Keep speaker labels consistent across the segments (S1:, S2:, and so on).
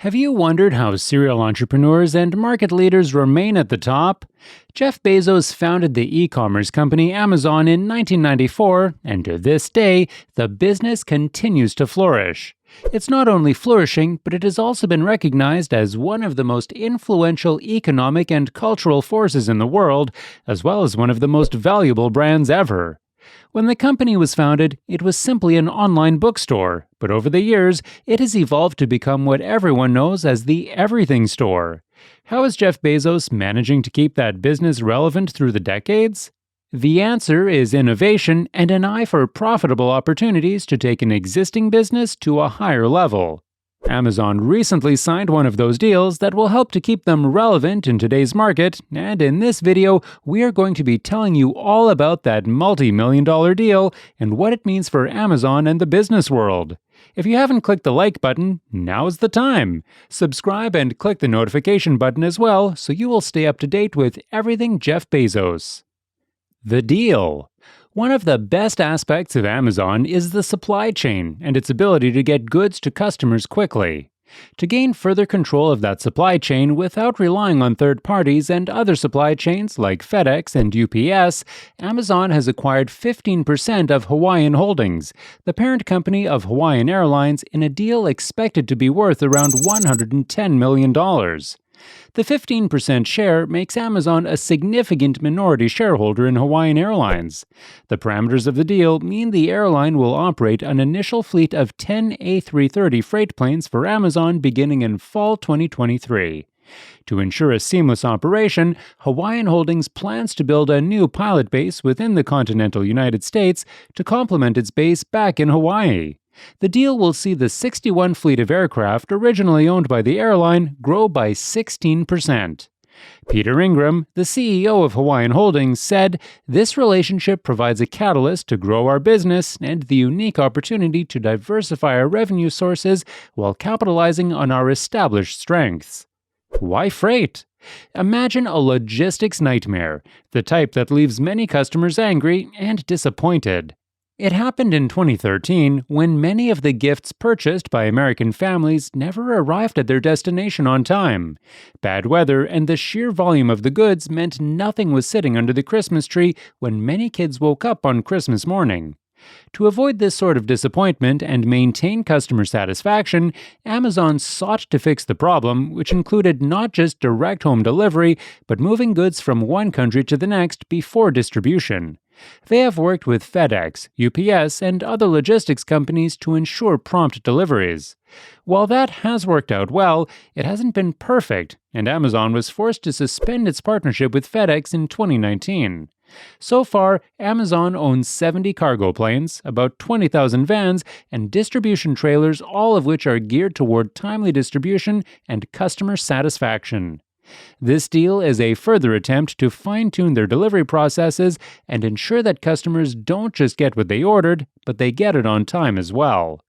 S1: Have you wondered how serial entrepreneurs and market leaders remain at the top? Jeff Bezos founded the e-commerce company Amazon in 1994, and to this day, the business continues to flourish. It's not only flourishing, but it has also been recognized as one of the most influential economic and cultural forces in the world, as well as one of the most valuable brands ever. When the company was founded, it was simply an online bookstore, but over the years, it has evolved to become what everyone knows as the everything store. How is Jeff Bezos managing to keep that business relevant through the decades? The answer is innovation and an eye for profitable opportunities to take an existing business to a higher level. Amazon recently signed one of those deals that will help to keep them relevant in today's market, and in this video, we are going to be telling you all about that multi-million-dollar deal and what it means for Amazon and the business world. If you haven't clicked the like button, now's the time. Subscribe and click the notification button as well so you will stay up to date with everything Jeff Bezos. The deal. One of the best aspects of Amazon is the supply chain and its ability to get goods to customers quickly. To gain further control of that supply chain without relying on third parties and other supply chains like FedEx and UPS, Amazon has acquired 15% of Hawaiian Holdings, the parent company of Hawaiian Airlines, in a deal expected to be worth around $110 million. The 15% share makes Amazon a significant minority shareholder in Hawaiian Airlines. The parameters of the deal mean the airline will operate an initial fleet of 10 A330 freight planes for Amazon beginning in fall 2023. To ensure a seamless operation, Hawaiian Holdings plans to build a new pilot base within the continental United States to complement its base back in Hawaii. The deal will see the 61 fleet of aircraft originally owned by the airline grow by 16%. Peter Ingram, the CEO of Hawaiian Holdings, said, "This relationship provides a catalyst to grow our business and the unique opportunity to diversify our revenue sources while capitalizing on our established strengths." Why freight? Imagine a logistics nightmare, the type that leaves many customers angry and disappointed. It happened in 2013 when many of the gifts purchased by American families never arrived at their destination on time. Bad weather and the sheer volume of the goods meant nothing was sitting under the Christmas tree when many kids woke up on Christmas morning. To avoid this sort of disappointment and maintain customer satisfaction, Amazon sought to fix the problem, which included not just direct home delivery, but moving goods from one country to the next before distribution. They have worked with FedEx, UPS, and other logistics companies to ensure prompt deliveries. While that has worked out well, it hasn't been perfect, and Amazon was forced to suspend its partnership with FedEx in 2019. So far, Amazon owns 70 cargo planes, about 20,000 vans, and distribution trailers, all of which are geared toward timely distribution and customer satisfaction. This deal is a further attempt to fine-tune their delivery processes and ensure that customers don't just get what they ordered, but they get it on time as well.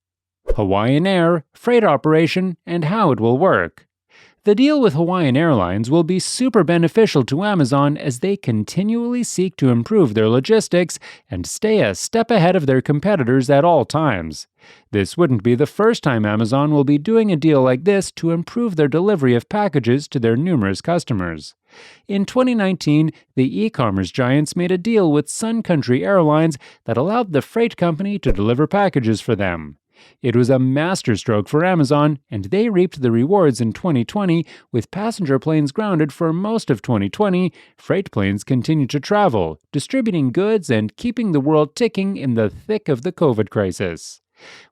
S1: Hawaiian Air, freight operation, and how it will work. The deal with Hawaiian Airlines will be super beneficial to Amazon as they continually seek to improve their logistics and stay a step ahead of their competitors at all times. This wouldn't be the first time Amazon will be doing a deal like this to improve their delivery of packages to their numerous customers. In 2019, the e-commerce giants made a deal with Sun Country Airlines that allowed the freight company to deliver packages for them. It was a masterstroke for Amazon, and they reaped the rewards in 2020 with passenger planes grounded for most of 2020. Freight planes continued to travel, distributing goods and keeping the world ticking in the thick of the COVID crisis.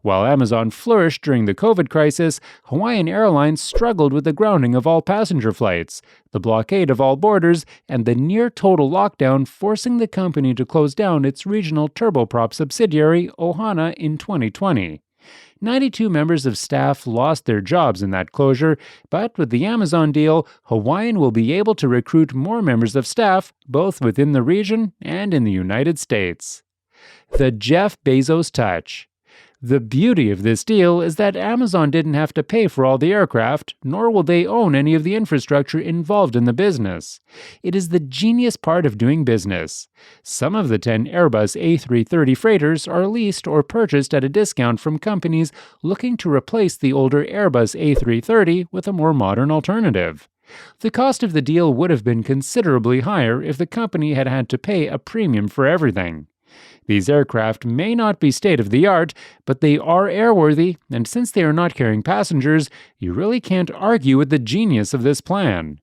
S1: While Amazon flourished during the COVID crisis, Hawaiian Airlines struggled with the grounding of all passenger flights, the blockade of all borders, and the near-total lockdown, forcing the company to close down its regional turboprop subsidiary, Ohana, in 2020. 92 members of staff lost their jobs in that closure, but with the Amazon deal, Hawaiian will be able to recruit more members of staff, both within the region and in the United States. The Jeff Bezos touch. The beauty of this deal is that Amazon didn't have to pay for all the aircraft, nor will they own any of the infrastructure involved in the business. It is the genius part of doing business. Some of the 10 Airbus A330 freighters are leased or purchased at a discount from companies looking to replace the older Airbus A330 with a more modern alternative. The cost of the deal would have been considerably higher if the company had had to pay a premium for everything. These aircraft may not be state-of-the-art, but they are airworthy, and since they are not carrying passengers, you really can't argue with the genius of this plan.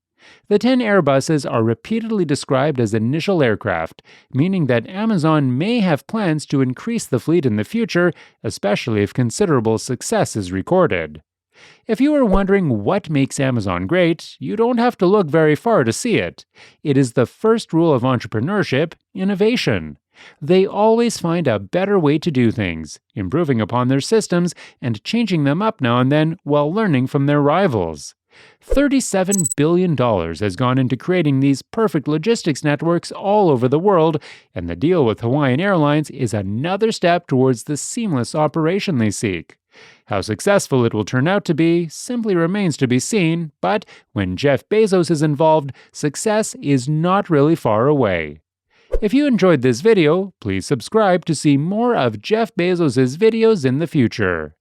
S1: The 10 Airbuses are repeatedly described as initial aircraft, meaning that Amazon may have plans to increase the fleet in the future, especially if considerable success is recorded. If you are wondering what makes Amazon great, you don't have to look very far to see it. It is the first rule of entrepreneurship: innovation. They always find a better way to do things, improving upon their systems and changing them up now and then while learning from their rivals. $37 billion has gone into creating these perfect logistics networks all over the world, and the deal with Hawaiian Airlines is another step towards the seamless operation they seek. How successful it will turn out to be simply remains to be seen, but when Jeff Bezos is involved, success is not really far away. If you enjoyed this video, please subscribe to see more of Jeff Bezos' videos in the future.